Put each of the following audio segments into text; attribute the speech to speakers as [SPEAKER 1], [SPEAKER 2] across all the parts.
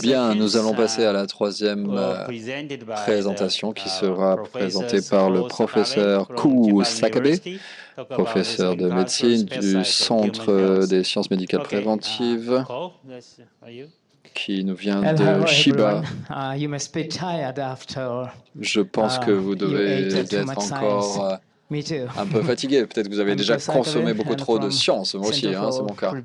[SPEAKER 1] Bien, nous allons passer à la troisième présentation qui sera présentée par le professeur Kou Sakabe, professeur de médecine du Centre des sciences médicales préventives, qui nous vient de Chiba. Je pense que vous devez être encore un peu fatigué. Peut-être que vous avez déjà consommé beaucoup trop de science. Moi aussi, c'est mon cas. Alors,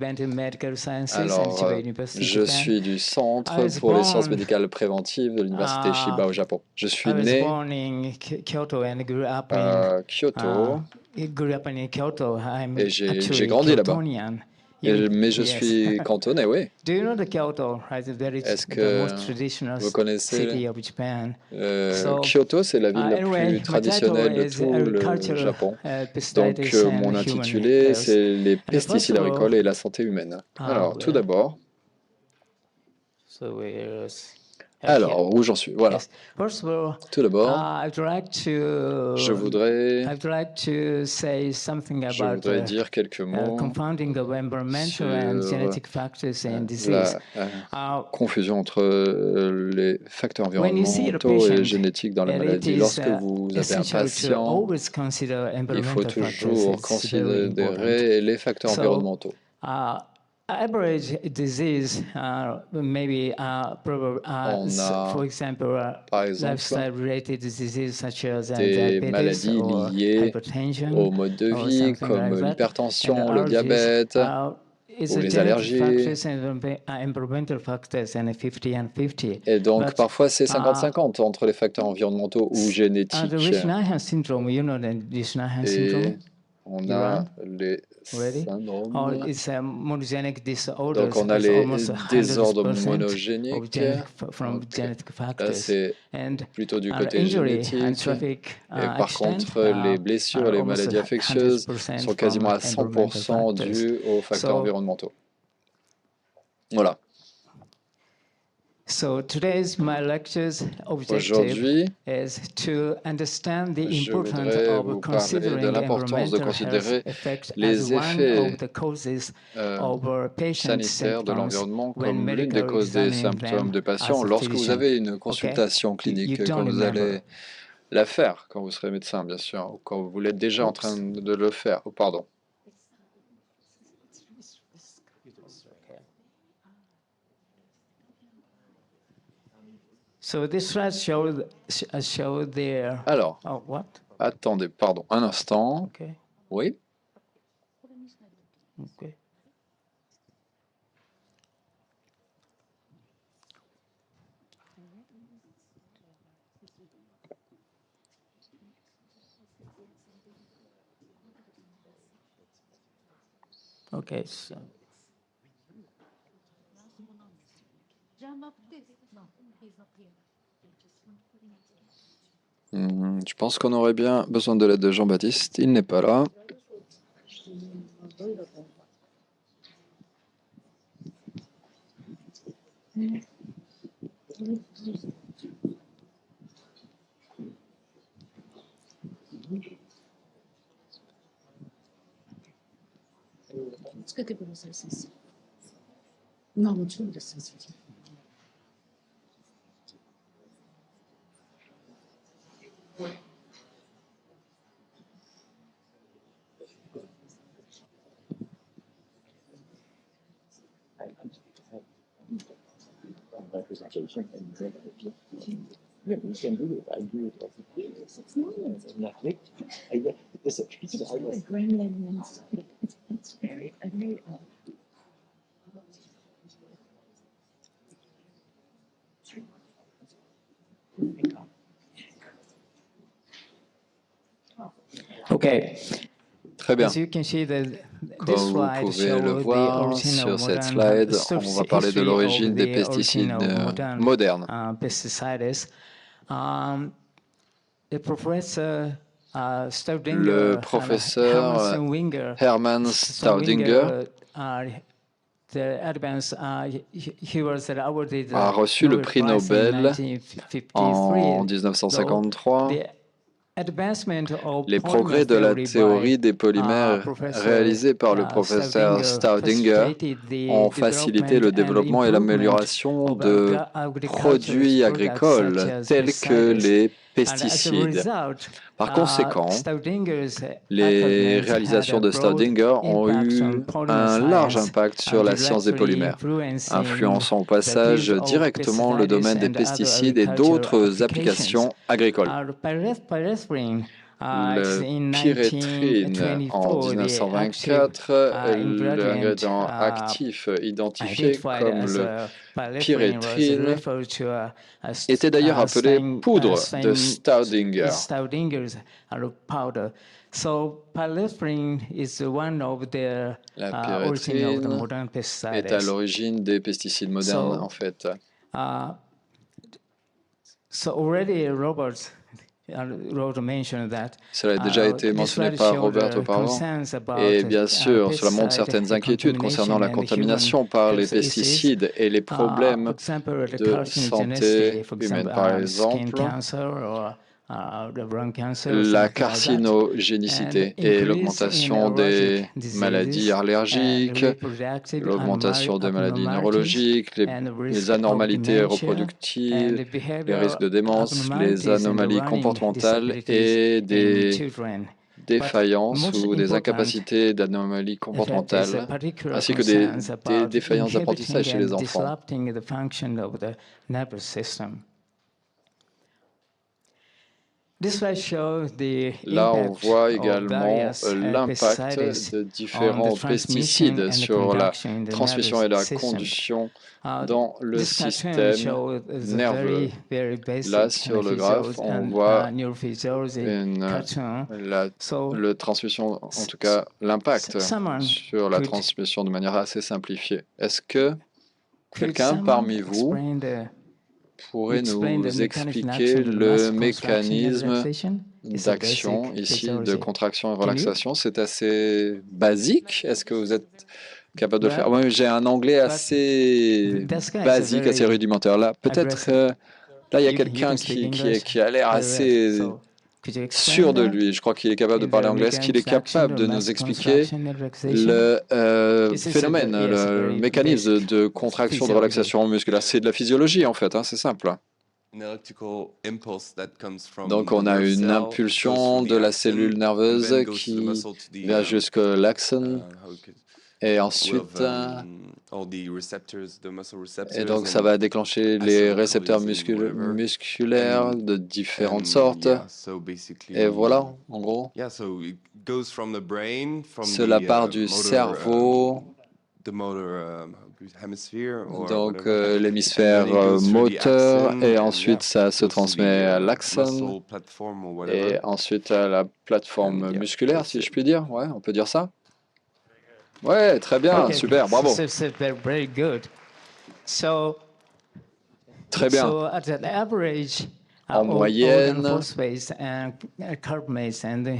[SPEAKER 1] je suis du Centre pour les sciences médicales préventives de l'Université Chiba au Japon. Je suis né à Kyoto et j'ai grandi là-bas. Mais je suis cantonais, oui. Est-ce que vous connaissez Kyoto, c'est la ville la plus traditionnelle de tout le Japon. Donc, mon intitulé, c'est les pesticides agricoles et la santé humaine. Alors, tout d'abord, où j'en suis? Voilà. Tout d'abord, je voudrais dire quelques mots sur la confusion entre les facteurs environnementaux et génétiques dans la maladie. Lorsque vous avez un patient, il faut toujours considérer les facteurs environnementaux. On a par exemple des maladies liées au mode de vie comme l'hypertension, le diabète ou les allergies. Et donc parfois c'est 50-50 entre les facteurs environnementaux ou génétiques. Et on a les syndromes. Donc on a les désordres monogéniques. Okay. Là c'est plutôt du côté génétique. Et par contre les blessures et les maladies infectieuses sont quasiment à 100% dues aux facteurs environnementaux. Voilà. Aujourd'hui, je voudrais vous parler de l'importance de considérer les effets sanitaires de l'environnement comme l'une des causes des symptômes de patients lorsque vous avez une consultation clinique, quand vous allez la faire, quand vous serez médecin, bien sûr, ou quand vous l'êtes déjà en train de le faire. Oh, pardon. Alors, attendez, pardon, un instant. Okay. Oui. Okay. Okay. So. Je pense qu'on aurait bien besoin de l'aide de Jean-Baptiste. Il n'est pas là.
[SPEAKER 2] Representation and executive. Yeah, we can do it. I do it every day. 6 months. It's a piece of gremlins. It's very,
[SPEAKER 1] OK. Très bien. Comme vous pouvez le voir sur cette slide, on va parler de l'origine des pesticides modernes. Le professeur Hermann Staudinger a reçu le prix Nobel en 1953 Les progrès de la théorie des polymères réalisés par le professeur Staudinger ont facilité le développement et l'amélioration de produits agricoles tels que les pesticides. Par conséquent, les réalisations de Staudinger ont eu un large impact sur la science des polymères, influençant au passage directement le domaine des pesticides et d'autres applications agricoles. Le pyréthrine, en 1924, l'ingrédient actif identifié comme le pyréthrine était d'ailleurs appelé poudre de Staudinger. La pyréthrine est à l'origine des pesticides modernes, en fait. Cela a déjà été mentionné par Robert auparavant. Et bien sûr, cela montre certaines inquiétudes concernant la contamination par les pesticides et les problèmes de santé humaine. Par exemple, la carcinogénicité et l'augmentation des maladies allergiques, l'augmentation des maladies neurologiques, les anormalités reproductives, les risques de démence, les anomalies comportementales et des défaillances ou des incapacités d'anomalies comportementales, ainsi que des défaillances d'apprentissage chez les enfants. Là, on voit également l'impact de différents pesticides sur la transmission et la conduction dans le système nerveux. Là, sur le graphe, on voit la transmission, en tout cas l'impact sur la transmission de manière assez simplifiée. Est-ce que quelqu'un parmi vous pourrait nous expliquer le mécanisme d'action ici de contraction et relaxation? C'est assez basique. Est-ce que vous êtes capable de le faire? Moi, j'ai un anglais assez basique, assez rudimentaire. Là, peut-être, là, il y a quelqu'un qui a l'air assez sûr de lui. Je crois qu'il est capable de parler anglais. Est-ce qu'il est capable de nous expliquer le phénomène, le mécanisme de contraction, de relaxation musculaire? C'est de la physiologie, en fait, hein, c'est simple. Donc, on a une impulsion de la cellule nerveuse qui va jusqu'à l'axone. Et ensuite, et donc ça va déclencher les récepteurs musculaires de différentes sortes. Et voilà, en gros, cela part du cerveau, donc l'hémisphère moteur, et ensuite ça se transmet à l'axone, et ensuite à la plateforme musculaire, si je puis dire. Ouais, on peut dire ça. Ouais, très bien, super, bravo. Très bien. En moyenne,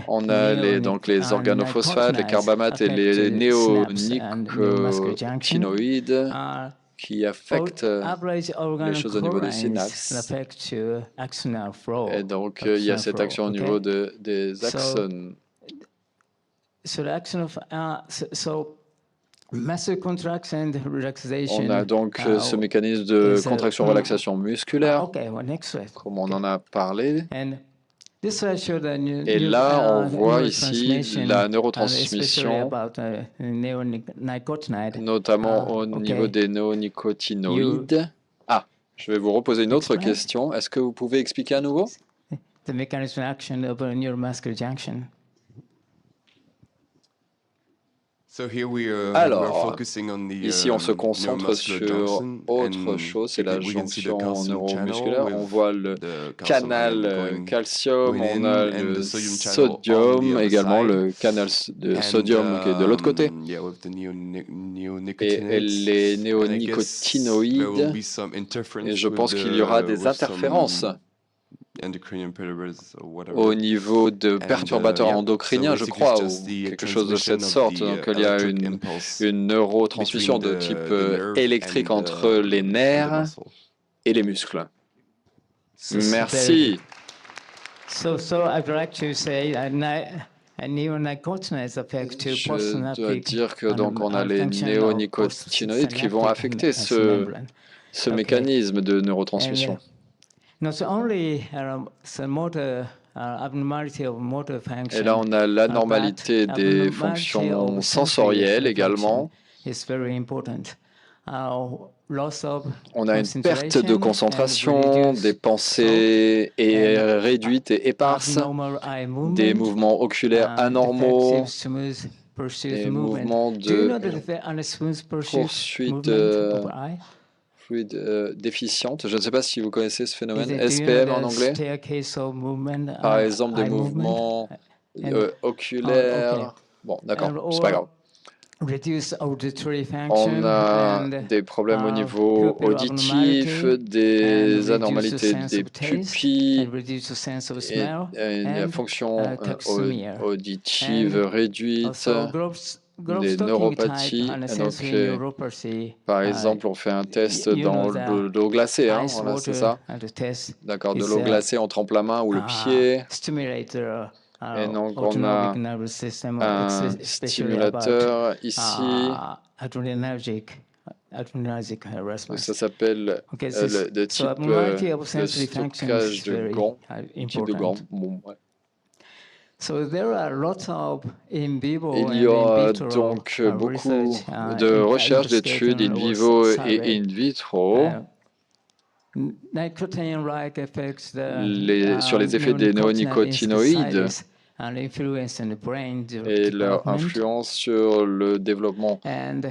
[SPEAKER 1] on a les organophosphates, les carbamates et les néonicotinoïdes qui affectent les choses au niveau des synapses. Et donc, il y a cette action au niveau des axones. On a donc ce mécanisme de contraction-relaxation musculaire, comme on en a parlé. Et là, on voit ici la neurotransmission, notamment au niveau des néonicotinoïdes. Ah, je vais vous reposer une autre question. Est-ce que vous pouvez expliquer à nouveau? Alors, ici, on se concentre sur autre chose, c'est la jonction neuromusculaire. On voit le canal calcium, on a le sodium, également le canal de sodium qui est de l'autre côté. Et les néonicotinoïdes, et je pense qu'il y aura des interférences au niveau de perturbateurs endocriniens, je crois, ou quelque chose de cette sorte. Donc, il y a une neurotransmission de type électrique entre les nerfs et les muscles. Merci. Je dois dire que donc on a les néonicotinoïdes qui vont affecter ce mécanisme de neurotransmission. Et là, on a l'anormalité des fonctions sensorielles également. On a une perte de concentration, des pensées réduites et éparses, des mouvements oculaires anormaux, des mouvements de poursuite fluide déficiente. Je ne sais pas si vous connaissez ce phénomène, SPM en anglais. Par exemple, des mouvements oculaires. Bon, d'accord, c'est pas grave. On a des problèmes au niveau auditif, des anormalités des pupilles, et une fonction auditive réduite, des neuropathies. Donc, par exemple, on fait un test dans de l'eau glacée, hein, voilà, c'est ça? D'accord, de l'eau glacée, on trempe la main ou le pied. Et donc, on a un stimulateur ici. Ça s'appelle le type de stockage de gants. Type de gants. Bon, ouais. Il y a donc beaucoup de recherches, d'études in vivo et in vitro sur les effets des néonicotinoïdes et leur influence sur le développement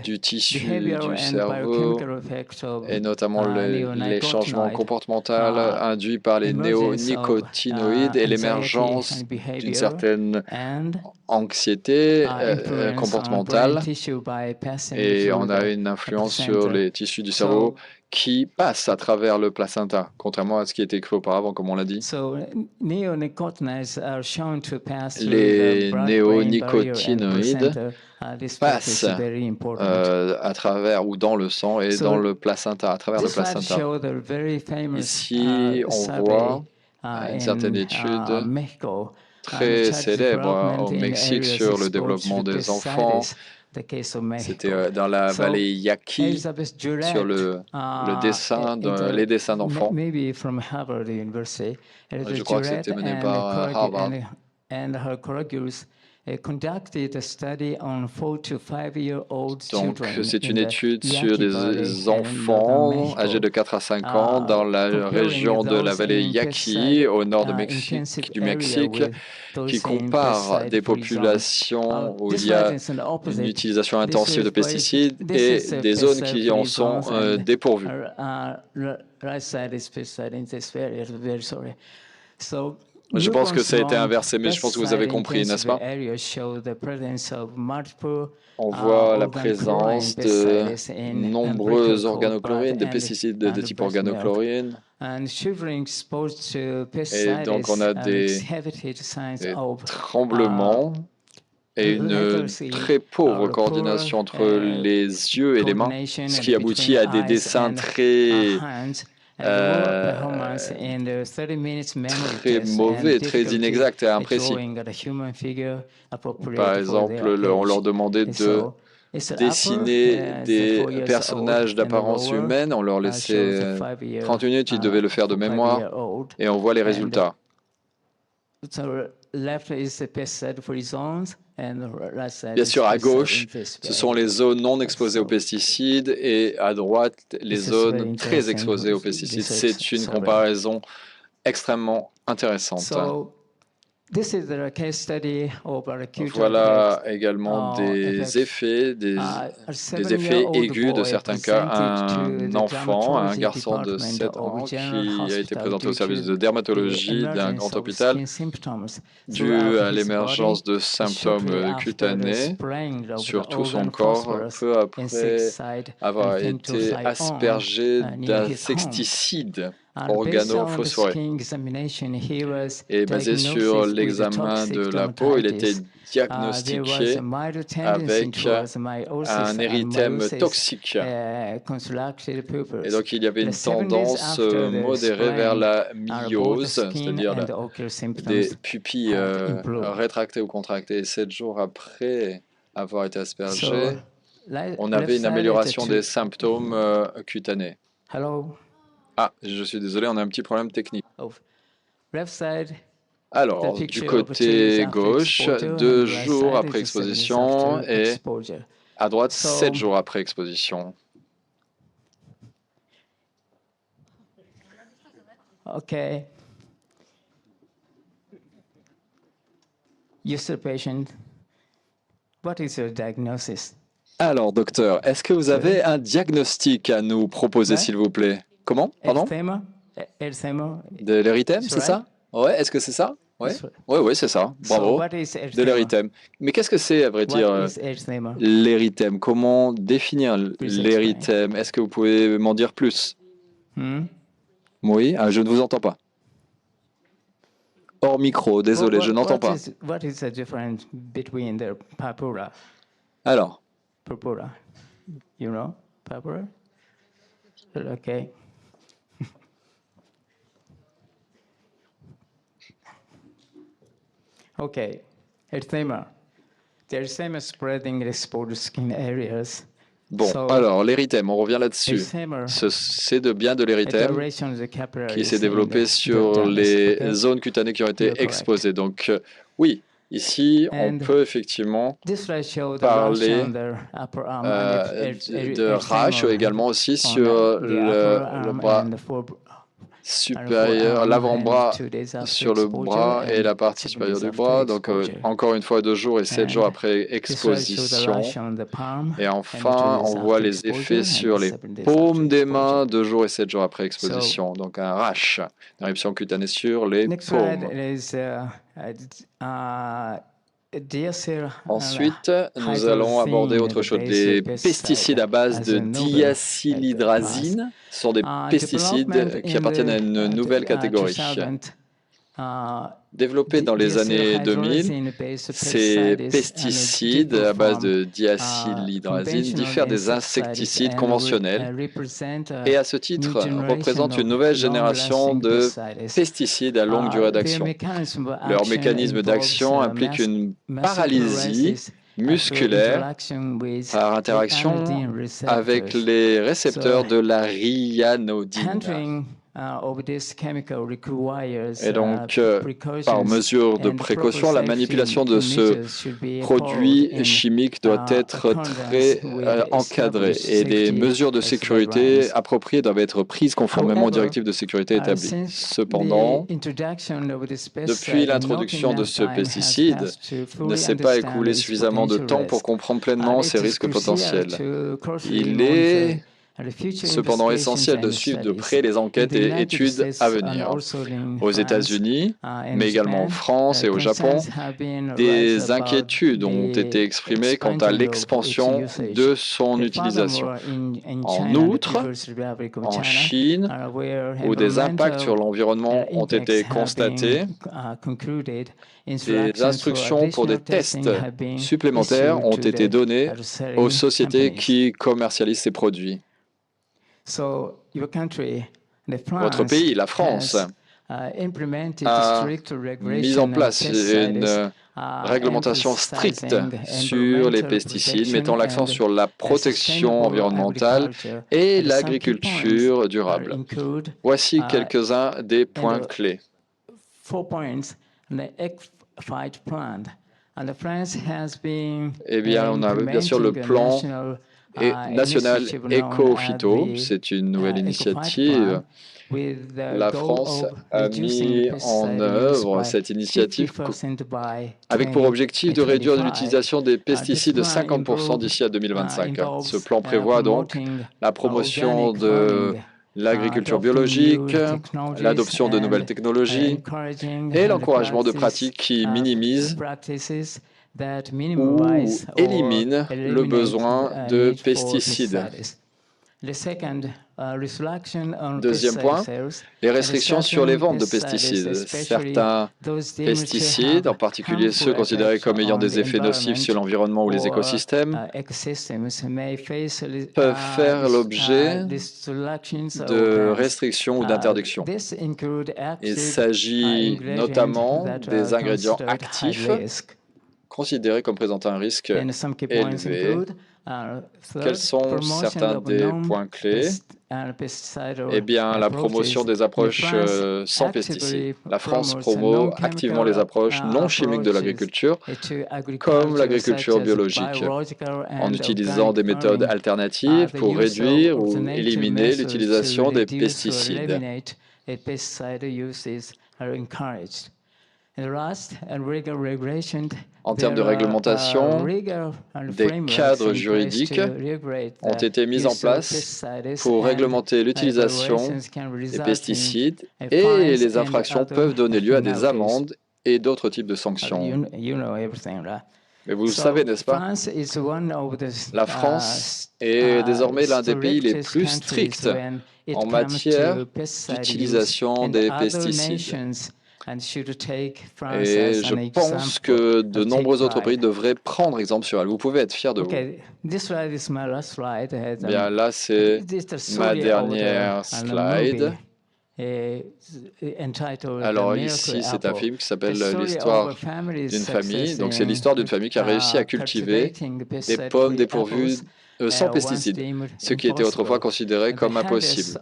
[SPEAKER 1] du tissu du cerveau et notamment les changements comportementaux induits par les néonicotinoïdes et l'émergence d'une certaine anxiété comportementale. Et on a une influence sur les tissus du cerveau qui passe à travers le placenta, contrairement à ce qui était écrit auparavant, comme on l'a dit. Les néonicotinoïdes passent à travers ou dans le sang et dans le placenta, à travers le placenta. Ici, on voit une certaine étude très célèbre au Mexique sur le développement des enfants. C'était dans la vallée Yaqui, sur les dessins d'enfants. Je crois que c'était mené par Harvard. Donc, c'est une étude sur des enfants âgés de 4 à 5 ans dans la région de la vallée Yaqui, au nord du Mexique, qui compare des populations où il y a une utilisation intensive de pesticides et des zones qui en sont dépourvues. Je pense que ça a été inversé, mais je pense que vous avez compris, n'est-ce pas? On voit la présence de nombreuses organochlorines, des pesticides de type organochlorine. Et donc, on a des tremblements et une très pauvre coordination entre les yeux et les mains, ce qui aboutit à des dessins très mauvais, très inexacts et imprécis. Par exemple, on leur demandait de dessiner des personnages d'apparence humaine, on leur laissait 30 minutes, ils devaient le faire de mémoire, et on voit les résultats. Bien sûr, à gauche, ce sont les zones non exposées aux pesticides et à droite, les zones très exposées aux pesticides. C'est une comparaison extrêmement intéressante. Voilà également des effets aigus de certains cas. Un enfant, un garçon de 7 ans qui a été présenté au service de dermatologie d'un grand hôpital dû à l'émergence de symptômes cutanés sur tout son corps peu après avoir été aspergé d'insecticides. organophosphorés. Et basé sur l'examen de la peau, il était diagnostiqué avec un érythème toxique. Et donc, il y avait une tendance modérée vers la myose, c'est-à-dire des pupilles rétractées ou contractées. 7 jours après avoir été aspergé, on avait une amélioration des symptômes cutanés. Ah, je suis désolé, on a un petit problème technique. Alors, du côté gauche, 2 jours après exposition et à droite, 7 jours après exposition.
[SPEAKER 2] OK. You're the patient. What is your diagnosis?
[SPEAKER 1] Alors, docteur, est-ce que vous avez un diagnostic à nous proposer, s'il vous plaît? Comment? Pardon? De l'érythème, c'est ça? Ouais, est-ce que c'est ça? Ouais, ouais, c'est ça. Bravo. De l'érythème. Mais qu'est-ce que c'est, à vrai dire, l'érythème? Comment définir l'érythème? Est-ce que vous pouvez m'en dire plus? Oui, je ne vous entends pas. Hors micro, désolé, je n'entends pas. Alors?
[SPEAKER 2] Purpura. You know purpura? Okay. Okay. Erythema. The erythema spreading in exposed skin areas.
[SPEAKER 1] Bon, alors l'érythème, on revient là-dessus. C'est bien de l'érythème qui s'est développé sur les zones cutanées qui ont été exposées. Donc, oui. Ici, on peut effectivement parler de rash également aussi sur le bras supérieur, l'avant-bras sur le bras et la partie supérieure du bras. Donc, encore une fois, 2 jours et 7 jours après exposition. Et enfin, on voit les effets sur les paumes des mains 2 jours et 7 jours après exposition. Donc, un rash, une éruption cutanée sur les paumes. Ensuite, nous allons aborder autre chose. Les pesticides à base de diacylhydrazine sont des pesticides qui appartiennent à une nouvelle catégorie. Développés dans les années 2000, ces pesticides à base de diacylhydrazine diffèrent des insecticides conventionnels et à ce titre représentent une nouvelle génération de pesticides à longue durée d'action. Leur mécanisme d'action implique une paralysie musculaire par interaction avec les récepteurs de la ryanodine. Et donc, par mesure de précaution, la manipulation de ce produit chimique doit être très encadrée et les mesures de sécurité appropriées doivent être prises conformément aux directives de sécurité établies. Cependant, depuis l'introduction de ce pesticide, il ne s'est pas écoulé suffisamment de temps pour comprendre pleinement ses risques potentiels. Il est cependant essentiel de suivre de près les enquêtes et études à venir. Aux États-Unis, mais également en France et au Japon, des inquiétudes ont été exprimées quant à l'expansion de son utilisation. En outre, en Chine, où des impacts sur l'environnement ont été constatés, des instructions pour des tests supplémentaires ont été données aux sociétés qui commercialisent ces produits. Votre pays, la France, a mis en place une réglementation stricte sur les pesticides, mettant l'accent sur la protection environnementale et l'agriculture durable. Voici quelques-uns des points clés. Eh bien, on a bien sûr le plan national éco-phyto, c'est une nouvelle initiative. La France a mis en œuvre cette initiative avec pour objectif de réduire l'utilisation des pesticides de 50% d'ici à 2025. Ce plan prévoit donc la promotion de l'agriculture biologique, l'adoption de nouvelles technologies et l'encouragement de pratiques qui minimisent ou éliminent le besoin de pesticides. Deuxième point, les restrictions sur les ventes de pesticides. Certains pesticides, en particulier ceux considérés comme ayant des effets nocifs sur l'environnement ou les écosystèmes, peuvent faire l'objet de restrictions ou d'interdictions. Il s'agit notamment des ingrédients actifs considérés comme présentant un risque élevé. Quels sont certains des points clés? Eh bien, la promotion des approches sans pesticides. La France promeut activement les approches non chimiques de l'agriculture, comme l'agriculture biologique, en utilisant des méthodes alternatives pour réduire ou éliminer l'utilisation des pesticides. En termes de réglementation, des cadres juridiques ont été mis en place pour réglementer l'utilisation des pesticides et les infractions peuvent donner lieu à des amendes et d'autres types de sanctions. Mais vous le savez, n'est-ce pas? La France est désormais l'un des pays les plus stricts en matière d'utilisation des pesticides. Et je pense que de nombreux autres pays devraient prendre exemple sur elle. Vous pouvez être fiers de vous. Bien, là, c'est ma dernière slide. Alors ici, c'est un film qui s'appelle L'histoire d'une famille. Donc c'est l'histoire d'une famille qui a réussi à cultiver des pommes dépourvues sans pesticides, ce qui était autrefois considéré comme impossible.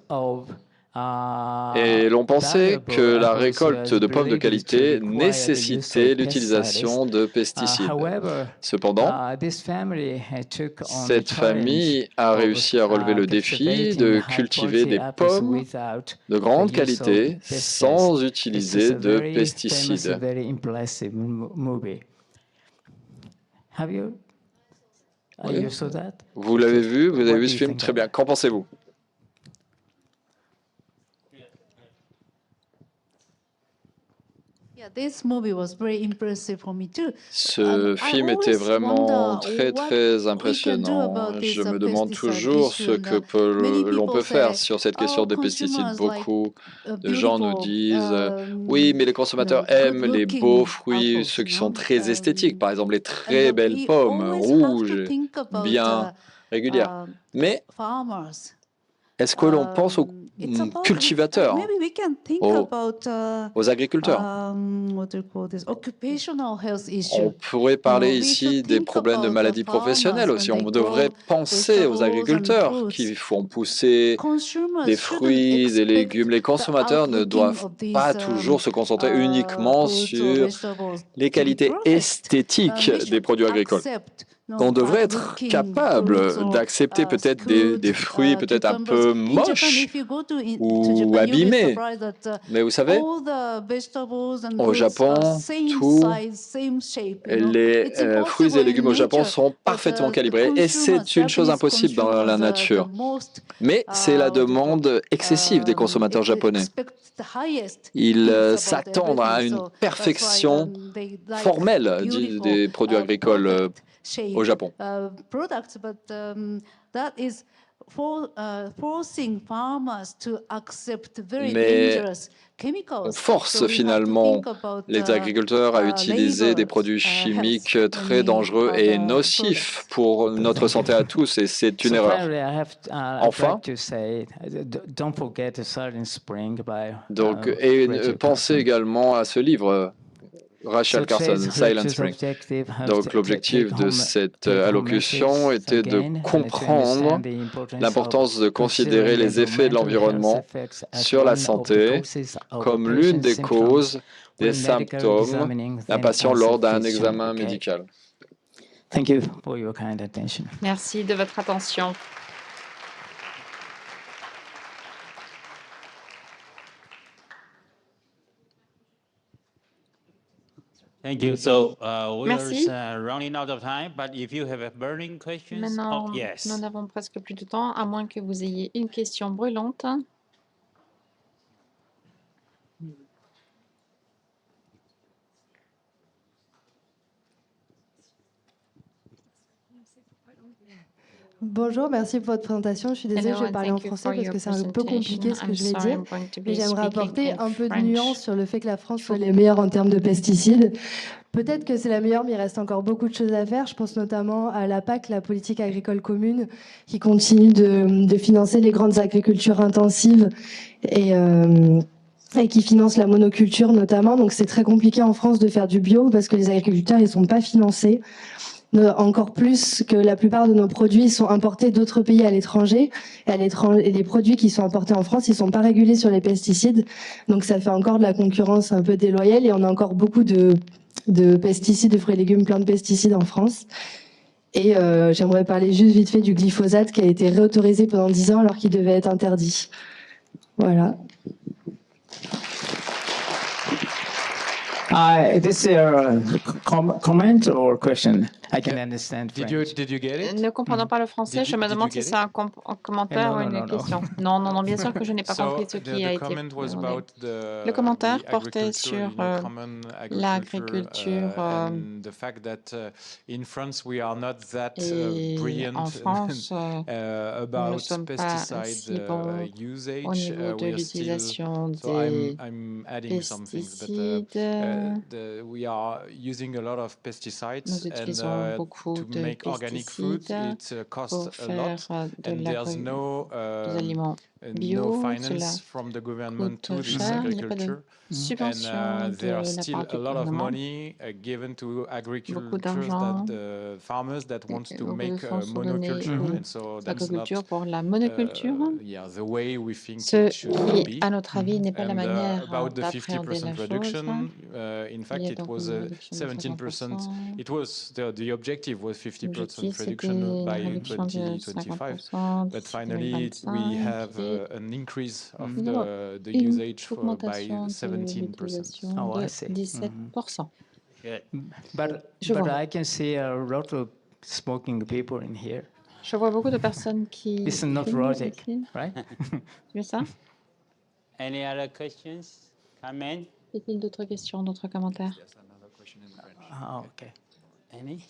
[SPEAKER 1] Et l'on pensait que la récolte de pommes de qualité nécessitait l'utilisation de pesticides. Cependant, cette famille a réussi à relever le défi de cultiver des pommes de grande qualité sans utiliser de pesticides. Oui. Vous l'avez vu, vous avez vu ce film? Très bien. Qu'en pensez-vous? Ce film était vraiment très impressionnant. Je me demande toujours ce que l'on peut faire sur cette question des pesticides. Beaucoup de gens nous disent oui, mais les consommateurs aiment les beaux fruits, ceux qui sont très esthétiques, par exemple les très belles pommes rouges, bien régulières. Mais est-ce que l'on pense aux cultivateurs, aux agriculteurs? On pourrait parler ici des problèmes de maladies professionnelles aussi. On devrait penser aux agriculteurs qui font pousser des fruits, des légumes. Les consommateurs ne doivent pas toujours se concentrer uniquement sur les qualités esthétiques des produits agricoles. On devrait être capable d'accepter peut-être des fruits peut-être un peu moches ou abîmés. Mais vous savez, au Japon, tous les fruits et légumes au Japon sont parfaitement calibrés et c'est une chose impossible dans la nature. Mais c'est la demande excessive des consommateurs japonais. Ils s'attendent à une perfection formelle des produits agricoles au Japon. Mais on force finalement les agriculteurs à utiliser des produits chimiques très dangereux et nocifs pour notre santé à tous, et c'est une erreur. Enfin, donc, pensez également à ce livre, Rachel Carson, Silent Spring. Donc l'objectif de cette allocution était de comprendre l'importance de considérer les effets de l'environnement sur la santé comme l'une des causes des symptômes d'un patient lors d'un examen médical.
[SPEAKER 3] Merci de votre attention.
[SPEAKER 4] Thank you. So
[SPEAKER 3] Merci.
[SPEAKER 4] Running out of time, but if you have a burning questions,
[SPEAKER 3] Maintenant,
[SPEAKER 4] yes.
[SPEAKER 3] nous n'avons presque plus de temps, à moins que vous ayez une question brûlante.
[SPEAKER 5] Bonjour, merci pour votre présentation. Je suis désolée, je vais parler en français parce que c'est un peu compliqué ce que je vais dire. Mais j'aimerais apporter un peu de nuance sur le fait que la France soit les meilleure en termes de pesticides. Peut-être que c'est la meilleure, mais il reste encore beaucoup de choses à faire. Je pense notamment à la PAC, la politique agricole commune, qui continue de financer les grandes agricultures intensives et qui finance la monoculture notamment. Donc c'est très compliqué en France de faire du bio parce que les agriculteurs ils sont pas financés. Encore plus que la plupart de nos produits sont importés d'autres pays à l'étranger. Et les produits qui sont importés en France, ils sont pas régulés sur les pesticides. Donc ça fait encore de la concurrence un peu déloyale et on a encore beaucoup de pesticides, de fruits et légumes plein de pesticides en France. Et j'aimerais parler juste vite fait du glyphosate qui a été réautorisé pendant 10 ans alors qu'il devait être interdit. Voilà.
[SPEAKER 6] This is a comment or question? I can understand
[SPEAKER 7] Did you get it?
[SPEAKER 3] Ne comprenant pas le français, je me demande si c'est un commentaire ou une question. Non, bien sûr que je n'ai pas compris ce qui a été demandé. Le commentaire portait sur l'agriculture
[SPEAKER 7] the fact that in France we are not that
[SPEAKER 3] et
[SPEAKER 7] brilliant
[SPEAKER 3] en France, nous ne
[SPEAKER 7] about
[SPEAKER 3] sommes pas
[SPEAKER 7] pesticide
[SPEAKER 3] si bons
[SPEAKER 7] usage.
[SPEAKER 3] au niveau de l'utilisation des
[SPEAKER 7] I'm adding something,
[SPEAKER 3] pesticides.
[SPEAKER 7] we are using a lot of pesticides
[SPEAKER 3] Nous utilisons
[SPEAKER 7] and
[SPEAKER 3] beaucoup
[SPEAKER 7] to
[SPEAKER 3] de
[SPEAKER 7] make organic food
[SPEAKER 3] pesticides
[SPEAKER 7] it
[SPEAKER 3] pour
[SPEAKER 7] costs a
[SPEAKER 3] faire
[SPEAKER 7] lot
[SPEAKER 3] de
[SPEAKER 7] and there's no
[SPEAKER 3] des aliments bio.
[SPEAKER 7] no
[SPEAKER 3] Cela
[SPEAKER 7] finance from the government to
[SPEAKER 3] coûte
[SPEAKER 7] this
[SPEAKER 3] cher, il n'y a pas de
[SPEAKER 7] agriculture.
[SPEAKER 3] subvention
[SPEAKER 7] And
[SPEAKER 3] de
[SPEAKER 7] there are
[SPEAKER 3] la
[SPEAKER 7] still
[SPEAKER 3] part
[SPEAKER 7] a
[SPEAKER 3] du
[SPEAKER 7] lot of
[SPEAKER 3] gouvernement.
[SPEAKER 7] money given to
[SPEAKER 3] Beaucoup
[SPEAKER 7] agricultures
[SPEAKER 3] d'argent
[SPEAKER 7] that the farmers that want to
[SPEAKER 3] beaucoup de
[SPEAKER 7] make
[SPEAKER 3] fonds sont donnés
[SPEAKER 7] monoculture,
[SPEAKER 3] aux
[SPEAKER 7] and so that's not
[SPEAKER 3] agricultures pour la monoculture,
[SPEAKER 7] the way we think
[SPEAKER 3] ce
[SPEAKER 7] it should
[SPEAKER 3] qui,
[SPEAKER 7] be.
[SPEAKER 3] à notre avis, n'est pas la
[SPEAKER 7] And
[SPEAKER 3] manière
[SPEAKER 7] about the
[SPEAKER 3] d'appréhender
[SPEAKER 7] 50%
[SPEAKER 3] la chose.
[SPEAKER 7] reduction, in
[SPEAKER 3] Il
[SPEAKER 7] fact,
[SPEAKER 3] y a
[SPEAKER 7] it
[SPEAKER 3] donc
[SPEAKER 7] was
[SPEAKER 3] une
[SPEAKER 7] a
[SPEAKER 3] réduction de
[SPEAKER 7] 17%.
[SPEAKER 3] 50%.
[SPEAKER 7] It was the objective was 50%
[SPEAKER 3] L'objectif, c'était
[SPEAKER 7] reduction
[SPEAKER 3] une
[SPEAKER 7] by
[SPEAKER 3] réduction de
[SPEAKER 7] 2025.
[SPEAKER 3] 50%
[SPEAKER 7] But
[SPEAKER 3] d'ici
[SPEAKER 7] finally, we
[SPEAKER 3] 2025
[SPEAKER 7] have
[SPEAKER 3] et
[SPEAKER 7] an increase of the
[SPEAKER 3] une
[SPEAKER 7] usage by
[SPEAKER 3] augmentation de
[SPEAKER 7] 17%.
[SPEAKER 3] l'utilisation
[SPEAKER 6] Oh, I
[SPEAKER 3] de
[SPEAKER 6] see.
[SPEAKER 3] 17%.
[SPEAKER 6] But I can see a lot of smoking people in here.
[SPEAKER 3] Je vois beaucoup de personnes qui
[SPEAKER 6] It's not
[SPEAKER 3] fument
[SPEAKER 6] logic,
[SPEAKER 3] ici.
[SPEAKER 6] right?
[SPEAKER 3] C'est ça?
[SPEAKER 4] Any other questions, comment?
[SPEAKER 3] Y a-t-il d'autres questions, d'autres commentaires?
[SPEAKER 6] Okay.
[SPEAKER 4] Any?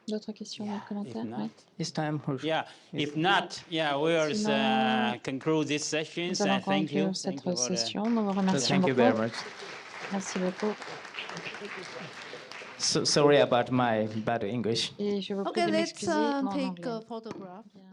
[SPEAKER 3] D'autres questions, d'autres
[SPEAKER 4] If
[SPEAKER 3] commentaires?
[SPEAKER 4] not,
[SPEAKER 3] Ouais.
[SPEAKER 6] It's time for.
[SPEAKER 4] yeah. If not, yeah, we will
[SPEAKER 3] Sinon,
[SPEAKER 4] conclude this session.
[SPEAKER 3] Nous allons
[SPEAKER 4] Thank you.
[SPEAKER 3] conclure cette
[SPEAKER 4] Thank you for the-
[SPEAKER 3] session. Nous vous remercions
[SPEAKER 6] Thank you very
[SPEAKER 3] beaucoup.
[SPEAKER 6] much.
[SPEAKER 3] Merci beaucoup.
[SPEAKER 6] Sorry about my bad English.
[SPEAKER 3] Et je vous prie
[SPEAKER 5] Okay,
[SPEAKER 3] de
[SPEAKER 5] let's
[SPEAKER 3] m'excuser mon
[SPEAKER 5] take
[SPEAKER 3] anglais.
[SPEAKER 5] a photograph.
[SPEAKER 3] Bien.